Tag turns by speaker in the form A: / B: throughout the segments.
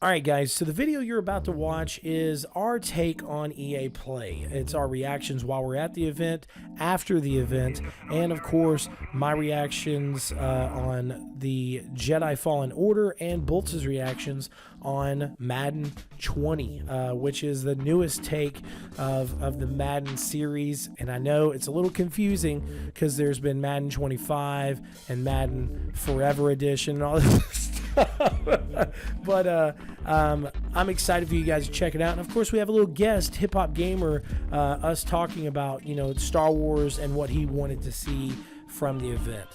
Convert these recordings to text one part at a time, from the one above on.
A: Alright guys, so the video you're about to watch is our take on EA Play. It's our reactions while we're at the event, after the event, and of course my reactions on the Jedi Fallen Order and Boltz's reactions on Madden 20, which is the newest take of the Madden series. And I know it's a little confusing because there's been Madden 25 and Madden Forever Edition and all this stuff. But I'm excited for you guys to check it out. And of course we have a little guest, Hip Hop Gamer, us talking about, you know, Star Wars and what he wanted to see from the event.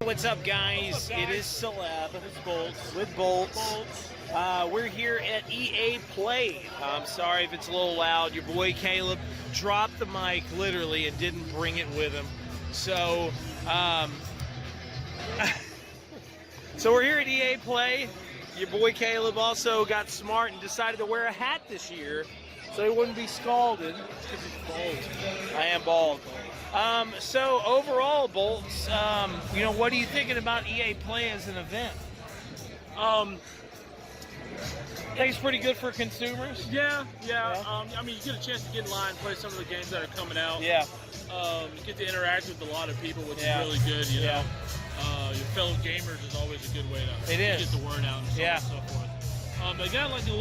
B: What's up, guys? It is Celeb. It's Boltz. With Boltz. We're here at EA Play. I'm sorry if it's a little loud. Your boy Caleb dropped the mic literally and didn't bring it with him. So, so we're here at EA Play. Your boy Caleb also got smart and decided to wear a hat this year so he wouldn't be scalded. Because he's bald. I am bald. So overall, Boltz, you know, what are you thinking about EA Play as an event? I think it's pretty good for consumers.
C: Yeah. I mean, you get a chance to get in line and play some of the games that are coming out.
B: Yeah.
C: You get to interact with a lot of people, which is really good. You know, your fellow gamers is always a good way to get the word out and so on and so forth. They got like a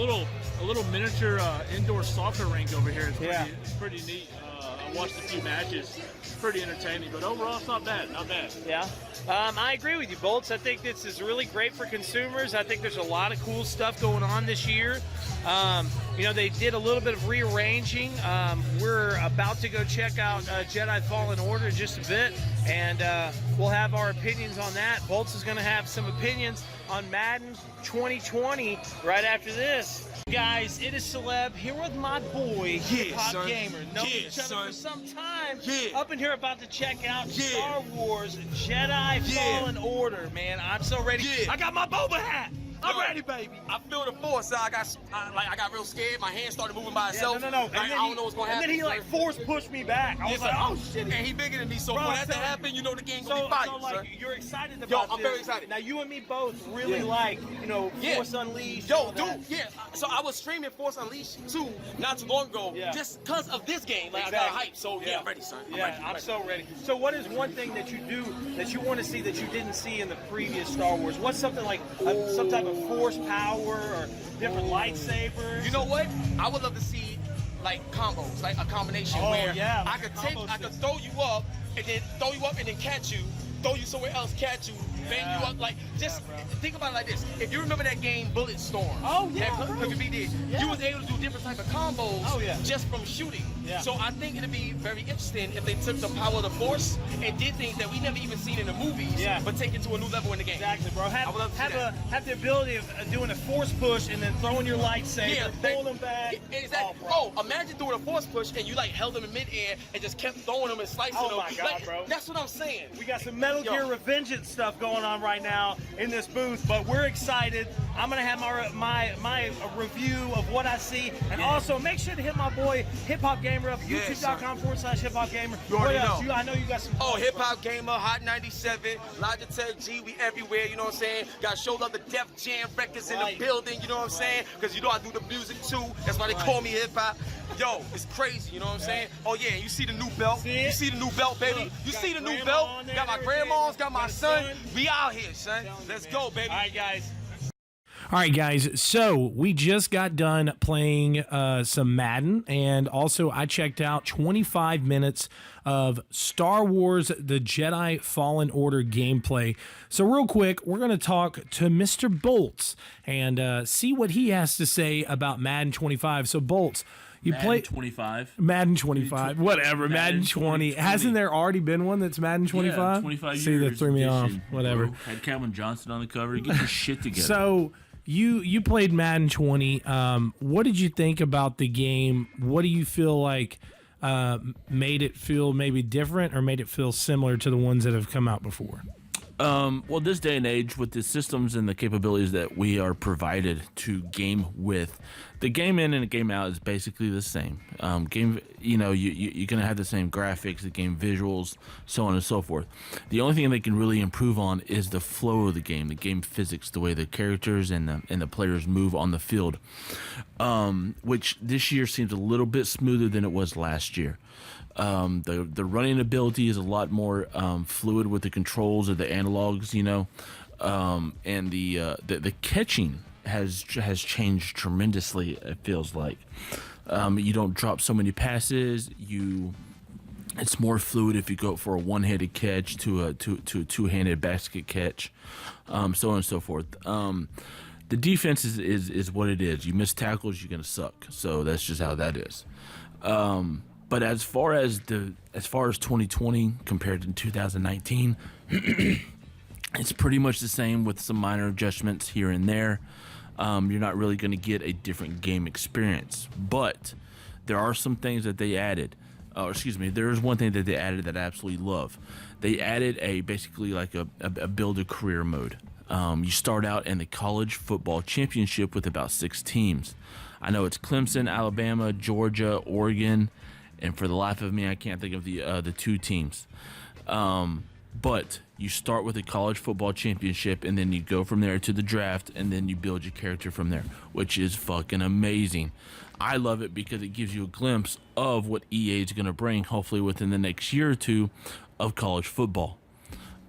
C: little miniature indoor soccer rink over here. It's pretty neat. I watched a few matches. It's pretty entertaining, but overall, it's not bad. Not bad.
B: Yeah. I agree with you, Boltz. I think this is really great for consumers. I think there's a lot of cool stuff going on this year. You know, they did a little bit of rearranging. We're about to go check out Jedi Fallen Order in just a bit, and we'll have our opinions on that. Boltz is going to have some opinions on Madden 2020 right after this. Guys, it is Celeb here with my boy, Hip Hop Gamer. Known each other for some time. Up in here about to check out Star Wars Jedi Fallen Order, man. I'm so ready. I got my Boba hat. I'm ready, baby.
D: I feel the force. I got real scared. My hand started moving by itself.
B: No.
D: Like, I don't know what's gonna happen.
B: And then he like force pushed me back. I was like, oh shit.
D: And he bigger than me, so
B: Bro,
D: for that to happen, you know the game gonna be fire.
B: So like, you're excited about
D: Yo, I'm
B: this.
D: very excited.
B: Now you and me both really like, you know, Force Unleashed.
D: Yo, dude, so I was streaming Force Unleashed 2 not too long ago, just because of this game. Like I got hype. So I'm ready, son.
B: I'm so ready. So what is one thing that you do that you want to see that you didn't see in the previous Star Wars? What's something like some type of force power or different lightsabers?
D: You know what? I would love to see like combos, like a combination where I could throw you up and then catch you, throw you somewhere else, catch you, bang you up. Like just think about it like this. If you remember that game Bullet Storm, you was able to do different type of combos just from shooting. So I think it'd be very interesting if they took the power of the Force and did things that we never even seen in the movies, but take it to a new level in the game.
B: Exactly, bro. Have the ability of doing a Force push and then throwing your lightsaber, pull them back.
D: Exactly. Oh, imagine doing a Force push and you like held them in midair and just kept throwing them and slicing them.
B: Oh my God, bro.
D: That's what I'm saying.
B: We got some Metal Gear Revengeance stuff going on right now in this booth, but we're excited. I'm gonna have my review of what I see, and also make sure to hit my boy Hip Hop Gamer up, youtube.com/Hip Hop Gamer.
D: You already know.
B: I know you got some.
D: Oh, Hip Hop Gamer, Hot 97, Logitech G, we everywhere. You know what I'm saying? Got Show Love the Def Jam records in the building. You know what I'm saying? Because you know I do the music too. That's why they call me Hip Hop. Yo, it's crazy. You know what I'm saying? Oh yeah, you see the new belt? You see the new belt, baby? You see the new belt? Got my grandma's, got my son. We out here, son. Let's go, baby.
B: All right, guys.
A: All right, guys, so we just got done playing some Madden, and also I checked out 25 minutes of Star Wars The Jedi Fallen Order gameplay. So real quick, we're going to talk to Mr. Boltz and see what he has to say about Madden 25. So, Boltz, you play
E: 25.
A: Madden 25, whatever. Madden 20. Hasn't there already been one that's Madden 25?
E: Yeah, 25
A: See,
E: years.
A: that threw me off.
E: Edition,
A: Whatever.
E: Bro. Had Calvin Johnson on the cover. Get your shit together.
A: So you played Madden 20. What did you think about the game? What do you feel like made it feel maybe different or made it feel similar to the ones that have come out before?
E: Well, this day and age, with the systems and the capabilities that we are provided to game with, the game in and the game out is basically the same. You're gonna have the same graphics, the game visuals, so on and so forth. The only thing they can really improve on is the flow of the game physics, the way the characters and the players move on the field, which this year seems a little bit smoother than it was last year. The running ability is a lot more fluid with the controls or the analogs, and the catching has changed tremendously. It feels like you don't drop so many passes. It's more fluid if you go for a one-handed catch to a two-handed basket catch, so on and so forth. The defense is what it is. You miss tackles, you're gonna suck. So that's just how that is. But as far as 2020 compared to 2019, it's pretty much the same with some minor adjustments here and there. You're not really going to get a different game experience, but there are some things that they added. There's one thing that they added that I absolutely love. They added basically like a build a career mode. You start out in the college football championship with about 6 teams. I know it's Clemson, Alabama, Georgia, Oregon, and for the life of me, I can't think of the 2 teams. But you start with a college football championship, and then you go from there to the draft, and then you build your character from there, which is fucking amazing. I love it because it gives you a glimpse of what EA is going to bring, hopefully within the next year or two, of college football.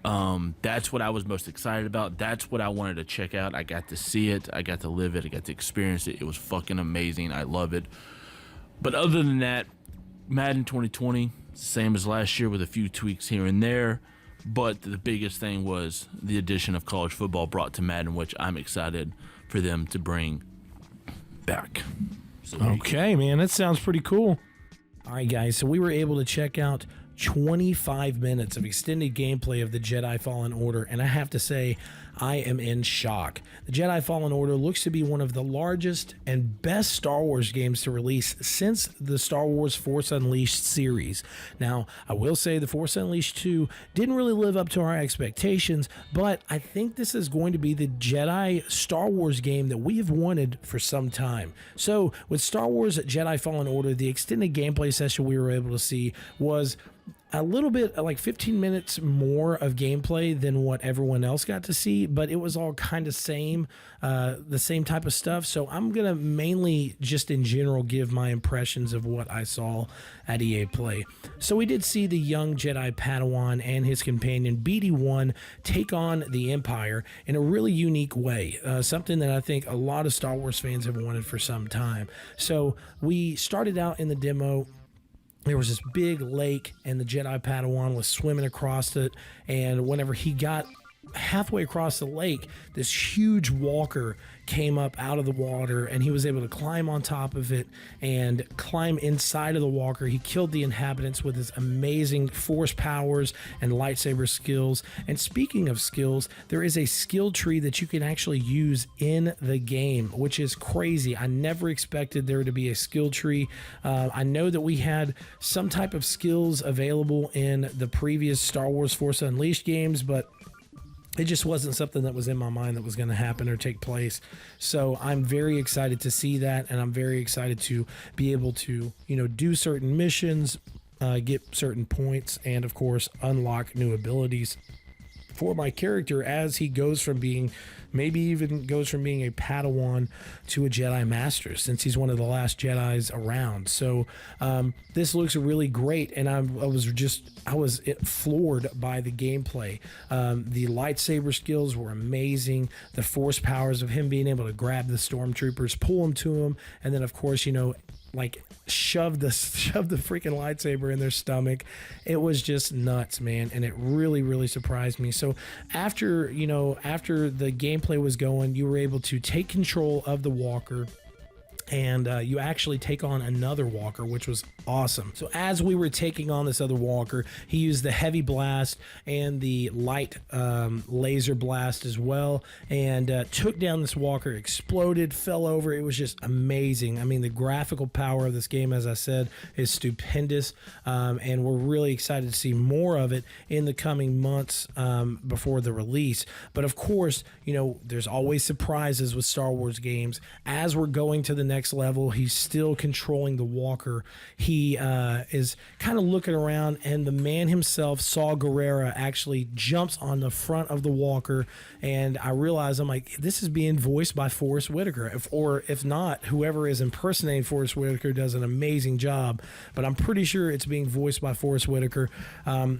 E: That's what I was most excited about. That's what I wanted to check out. I got to see it. I got to live it. I got to experience it. It was fucking amazing. I love it. But other than that, Madden 2020, same as last year with a few tweaks here and there. But the biggest thing was the addition of college football brought to Madden, which I'm excited for them to bring back. So
A: okay, man, that sounds pretty cool. All right, guys, so we were able to check out 25 minutes of extended gameplay of the Jedi Fallen Order, and I have to say, I am in shock. The Jedi Fallen Order looks to be one of the largest and best Star Wars games to release since the Star Wars Force Unleashed series. Now, I will say the Force Unleashed 2 didn't really live up to our expectations, but I think this is going to be the Jedi Star Wars game that we have wanted for some time. So, with Star Wars Jedi Fallen Order, the extended gameplay session we were able to see was a little bit like 15 minutes more of gameplay than what everyone else got to see, but it was all kind of the same type of stuff. So I'm going to mainly just in general give my impressions of what I saw at EA Play. So we did see the young Jedi Padawan and his companion BD-1 take on the Empire in a really unique way, something that I think a lot of Star Wars fans have wanted for some time. So we started out in the demo. There was this big lake, and the Jedi Padawan was swimming across it, and whenever he got halfway across the lake, this huge walker came up out of the water, and he was able to climb on top of it and climb inside of the walker. He killed the inhabitants with his amazing force powers and lightsaber skills. And speaking of skills, there is a skill tree that you can actually use in the game, which is crazy. I never expected there to be a skill tree. I know that we had some type of skills available in the previous Star Wars Force Unleashed games, but it just wasn't something that was in my mind that was going to happen or take place. So I'm very excited to see that, and I'm very excited to be able to, do certain missions, get certain points, and of course unlock new abilities for my character as he goes from being, maybe even goes from being a Padawan to a Jedi Master, since he's one of the last Jedis around. So this looks really great, and I was floored by the gameplay. The lightsaber skills were amazing. The force powers of him being able to grab the stormtroopers, pull them to him, and then of course, like shove the freaking lightsaber in their stomach. It was just nuts, man, and it really, really surprised me. So after the gameplay was going, you were able to take control of the walker and you actually take on another walker, which was awesome. So as we were taking on this other walker, he used the heavy blast and the light laser blast as well, and took down this walker, exploded, fell over. It was just amazing. I mean, the graphical power of this game, as I said, is stupendous, and we're really excited to see more of it in the coming months before the release. But of course, you know, there's always surprises with Star Wars games. As we're going to the next level, he's still controlling the walker. He is kind of looking around, and the man himself, Saw Gerrera, actually jumps on the front of the walker, and I realize, I'm like, this is being voiced by Forrest Whitaker. If not, whoever is impersonating Forrest Whitaker does an amazing job, but I'm pretty sure it's being voiced by Forrest Whitaker.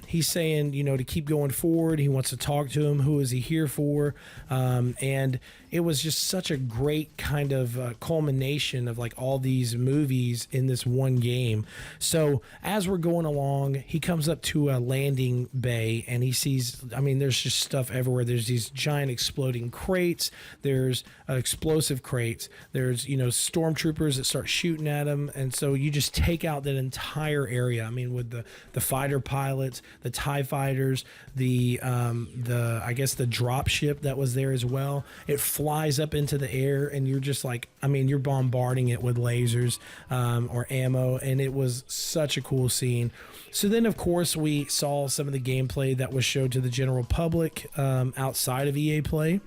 A: He's saying, you know, to keep going forward. He wants to talk to him. Who is he here for? And it was just such a great kind of culmination of like all these movies in this one game. So as we're going along, he comes up to a landing bay, and he sees, I mean, there's just stuff everywhere. There's these giant exploding crates. There's explosive crates. There's, you know, stormtroopers that start shooting at him. And so you just take out that entire area. I mean, with the fighter pilots, the TIE fighters, the I guess the drop ship that was there as well. It flies up into the air, and you're just like, I mean, you're bombarding it with lasers or ammo, and it was such a cool scene. So then, of course, we saw some of the gameplay that was showed to the general public outside of EA Play.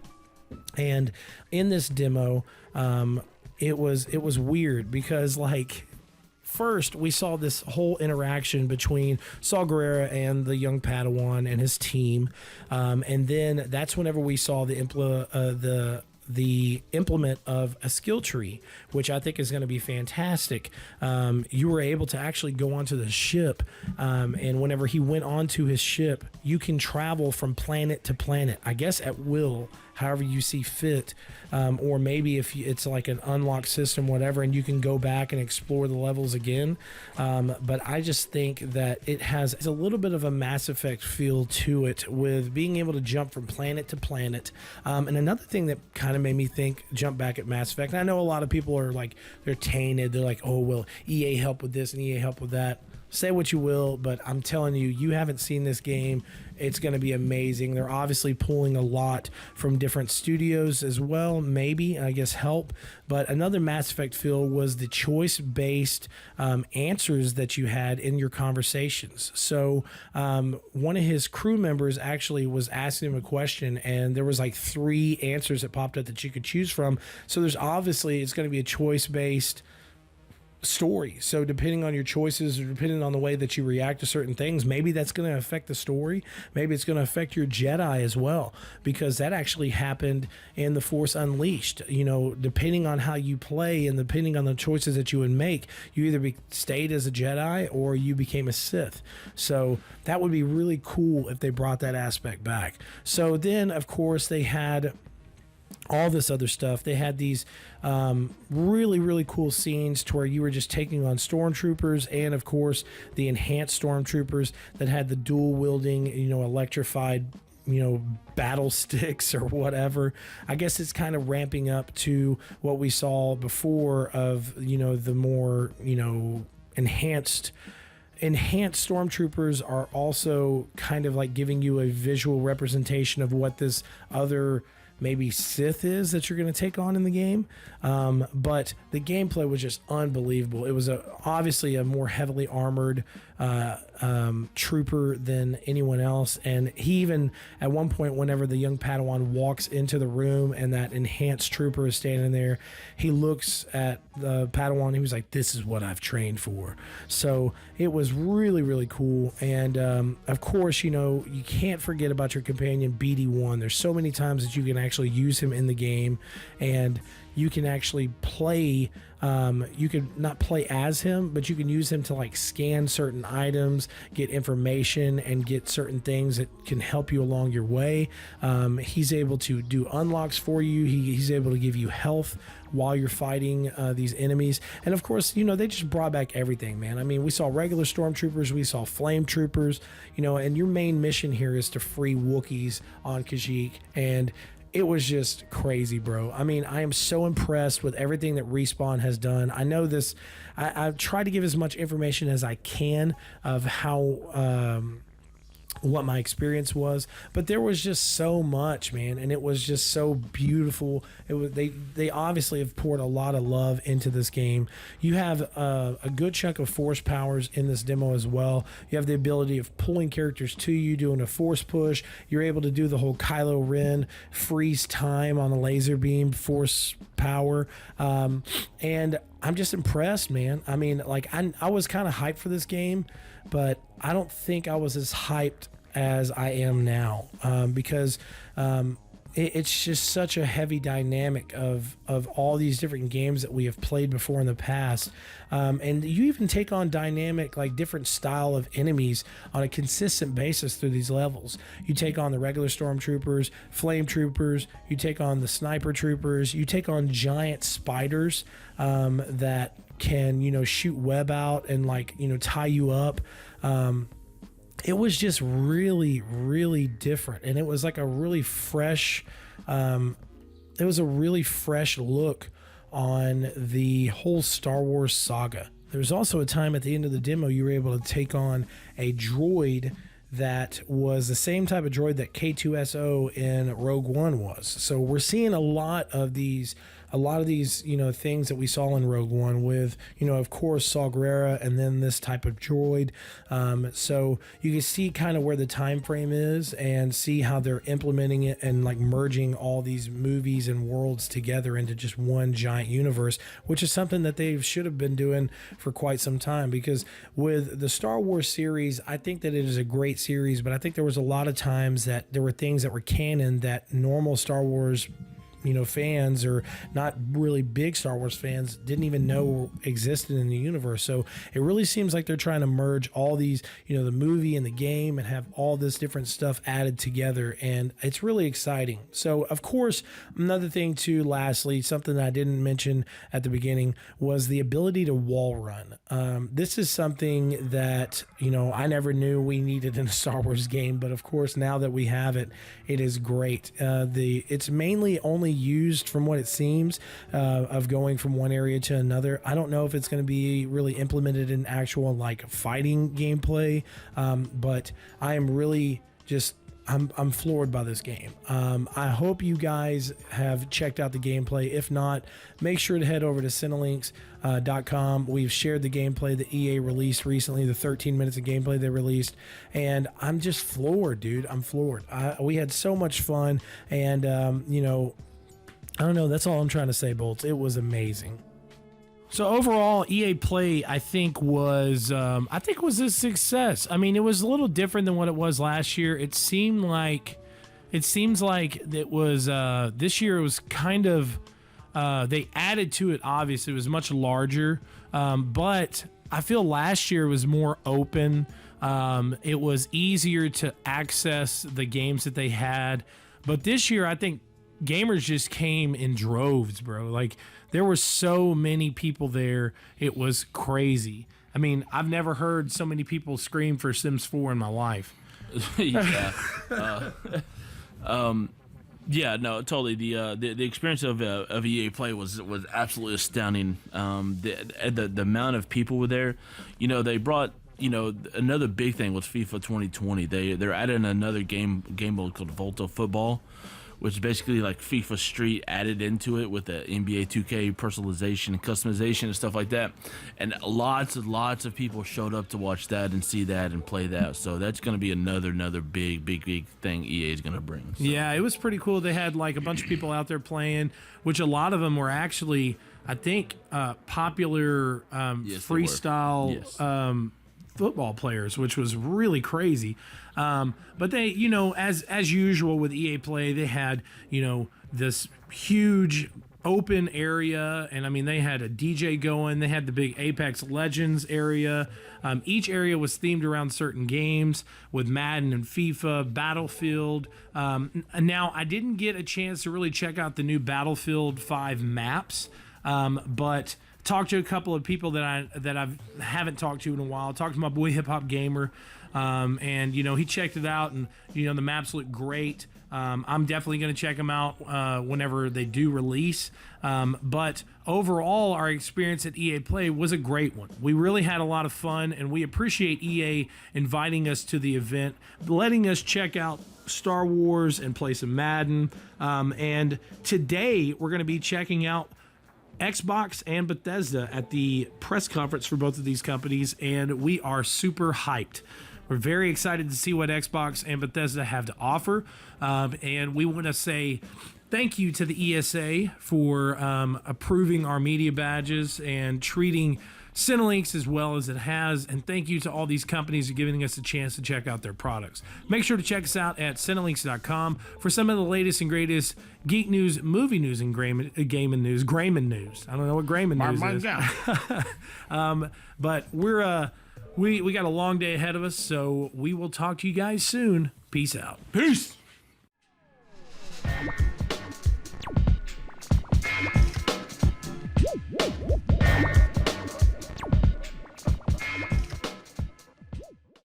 A: And in this demo, it was weird because, like, first we saw this whole interaction between Saw Gerrera and the young Padawan and his team, and then that's whenever we saw the implement of a skill tree, which I think is going to be fantastic. You were able to actually go onto the ship, and whenever he went onto his ship, you can travel from planet to planet, I guess at will, however you see fit, or maybe if it's like an unlocked system, whatever, and you can go back and explore the levels again. But I just think that it has a little bit of a Mass Effect feel to it, with being able to jump from planet to planet. And another thing that kind of made me jump back at Mass Effect, and I know a lot of people are like, they're tainted. They're like, oh, well, EA helped with this and EA helped with that. Say what you will, but I'm telling you, you haven't seen this game. It's going to be amazing. They're obviously pulling a lot from different studios as well, maybe, I guess, help. But another Mass Effect feel was the choice-based answers that you had in your conversations. So one of his crew members actually was asking him a question, and there was like 3 answers that popped up that you could choose from. So there's obviously, it's going to be a choice-based story. So depending on your choices, or depending on the way that you react to certain things, maybe that's going to affect the story. Maybe it's going to affect your Jedi as well, because that actually happened in The Force Unleashed. You know, depending on how you play and depending on the choices that you would make, you either stayed as a Jedi or you became a Sith. So that would be really cool if they brought that aspect back. So then, of course, they had all this other stuff. They had these really, really cool scenes to where you were just taking on stormtroopers, and of course the enhanced stormtroopers that had the dual wielding, you know, electrified, you know, battle sticks or whatever. I guess it's kind of ramping up to what we saw before of, you know, the more, you know, enhanced stormtroopers are also kind of like giving you a visual representation of what this other maybe Sith is that you're going to take on in the game. But the gameplay was just unbelievable. It was obviously a more heavily armored trooper than anyone else. And he even, at one point, whenever the young Padawan walks into the room and that enhanced trooper is standing there, he looks at the Padawan and he was like, this is what I've trained for. So it was really, really cool. And of course, you know, you can't forget about your companion BD1. There's so many times that you can actually use him in the game, and you can actually play, you could not play as him, but you can use him to like scan certain items, get information, and get certain things that can help you along your way. He's able to do unlocks for you. He's able to give you health while you're fighting these enemies. And of course, you know, they just brought back everything, man. I mean, we saw regular stormtroopers, we saw flame troopers, you know, and your main mission here is to free Wookiees on Kashyyyk. And it was just crazy, bro. I mean, I am so impressed with everything that Respawn has done. I know this. I've tried to give as much information as I can of how what my experience was, but there was just so much, man, and it was just so beautiful. It was they obviously have poured a lot of love into this game. You have a good chunk of force powers in this demo as well. You have the ability of pulling characters to you, doing a force push. You're able to do the whole Kylo Ren freeze time on the laser beam force power, and I'm just impressed, man. I mean, like, I was kind of hyped for this game, but I don't think I was as hyped as I am now, because it's just such a heavy dynamic of all these different games that we have played before in the past, and you even take on dynamic, like, different style of enemies on a consistent basis through these levels. You take on the regular stormtroopers, flame troopers, you take on the sniper troopers, you take on giant spiders that can, shoot web out and, like, tie you up. It was just really, really different, and it was like a really fresh look on the whole Star Wars saga. There was also a time at the end of the demo you were able to take on a droid that was the same type of droid that K2SO in Rogue One was. So we're seeing a lot of these things that we saw in Rogue One with, of course, Saw Gerrera and then this type of droid. So you can see kind of where the time frame is and see how they're implementing it and, like, merging all these movies and worlds together into just one giant universe, which is something that they should have been doing for quite some time. Because with the Star Wars series, I think that it is a great series, but I think there was a lot of times that there were things that were canon that normal Star Wars fans, or not really big Star Wars fans, didn't even know existed in the universe. So it really seems like they're trying to merge all these, the movie and the game, and have all this different stuff added together, and it's really exciting. So, of course, another thing too, lastly, something that I didn't mention at the beginning was the ability to wall run. This is something that, I never knew we needed in a Star Wars game, but of course, now that we have it, it is great. It's mainly only used, from what it seems, of going from one area to another. I don't know if it's going to be really implemented in actual, like, fighting gameplay, but I am really just I'm floored by this game. I hope you guys have checked out the gameplay. If not, make sure to head over to Cinelinx.com. We've shared the gameplay that EA released recently, the 13 minutes of gameplay they released, and I'm just floored, dude. I'm floored. We had so much fun, and I don't know. That's all I'm trying to say, Boltz. It was amazing. So overall, EA Play, I think was a success. I mean, it was a little different than what it was last year. It seems like it was this year. It was kind of they added to it. Obviously, it was much larger, but I feel last year was more open. It was easier to access the games that they had, but this year, I think gamers just came in droves, bro. Like, there were so many people there. It was crazy. I mean, I've never heard so many people scream for Sims 4 in my life.
E: Yeah. Yeah, no, totally. The experience of EA Play was absolutely astounding. The amount of people were there. They brought, another big thing was FIFA 2020. They're adding another game mode called Volta Football, which is basically like FIFA Street added into it with the NBA 2K personalization and customization and stuff like that. And lots of people showed up to watch that and see that and play that. So that's going to be another big thing EA is going to bring. So.
A: Yeah, it was pretty cool. They had, like, a bunch of people out there playing, which a lot of them were actually, I think, popular freestyle football players, which was really crazy. But they, as usual with EA Play, they had, this huge open area, and I mean, they had a DJ going. They had the big Apex Legends area. Each area was themed around certain games, with Madden and FIFA, Battlefield. Now, I didn't get a chance to really check out the new Battlefield 5 maps, but talked to a couple of people that I haven't talked to in a while. Talked to my boy Hip Hop Gamer, and he checked it out, and the maps look great. I'm definitely going to check them out whenever they do release. But overall, our experience at EA Play was a great one. We really had a lot of fun, and we appreciate EA inviting us to the event, letting us check out Star Wars and play some Madden. And today, we're going to be checking out Xbox and Bethesda at the press conference for both of these companies, and we are super hyped. We're very excited to see what Xbox and Bethesda have to offer, and we want to say thank you to the ESA for approving our media badges and treating Cinelinx as well as it has, and thank you to all these companies for giving us a chance to check out their products. Make sure to check us out at Cinelinx.com for some of the latest and greatest geek news, movie news, and gaming news. Grayman news. I don't know what Grayman news is. But we got a long day ahead of us, so we will talk to you guys soon. Peace out.
E: Peace.